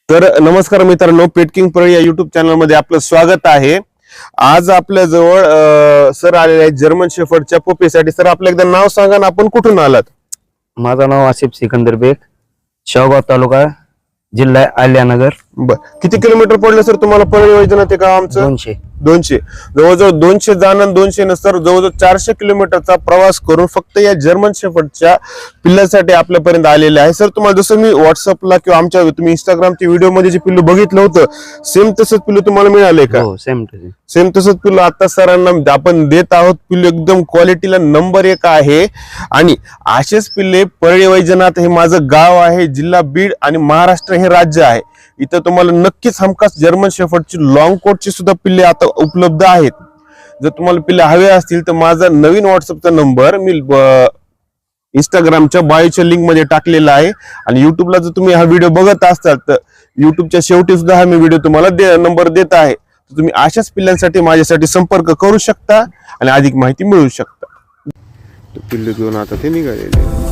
तर नमस्कार मित्रांनो, पेटकिंग परळी या युट्यूब चॅनल मध्ये आपलं स्वागत आहे। आज आपल्या जवळ सर आलेले आहेत जर्मन शेफर्डच्या पप्पीसाठी। सर आपलं एकदा नाव सांगा ना, आपण कुठून आलात? माझं नाव आसिफ सिकंदर बेग, शेवगाव तालुका, जिल्हा अहिल्यानगर। किती किलोमीटर पडलं सर तुम्हाला परळी वैजनाथ ते गाव आमचं? 200 जवळजवळ 200 जाणं 200 नसर जवळजवळ 400 किलोमीटरचा प्रवास करून फक्त या जर्मन शेफर्डच्या पिल्लासाठी आपल्यापर्यंत आलेले आहे। सर तुम्हाला जसं मी व्हॉट्सअपला किंवा आमच्या तुम्ही इंस्टाग्रामच्या व्हिडिओ मध्ये जे पिल्लू बघितलं होतं सेम तसंच पिल्लू तुम्हाला मिळाले का? हो, सेम तसंच पिल्लू आता सरांना आपण देत आहोत। पिल्लू एकदम क्वालिटीला नंबर 1 आहे आणि असेच पिल्ले परळी वैजनाथ हे माझं गाव आहे, जिल्हा बीड आणि महाराष्ट्र हे राज्य आहे। इथं तुम्हाला नक्कीच हमखास जर्मन शेफर्डची लॉंग कोटची सुद्धा पिल्ले आता उपलब्ध आहेत। जर तुम्हाला पिल्ले हवे असतील तर माझा नवीन व्हॉट्सअपचा नंबर मी इंस्टाग्रामच्या बायोच्या लिंक मध्ये टाकलेला आहे आणि युट्यूबला जर तुम्ही हा व्हिडिओ बघत असाल तर युट्यूबच्या शेवटी सुद्धा हा मी व्हिडिओ तुम्हाला नंबर देत आहे। तर तुम्ही अशाच पिल्लांसाठी माझ्यासाठी संपर्क करू शकता आणि अधिक माहिती मिळवू शकता। पिल्लू घेऊन आता ते निघालेले।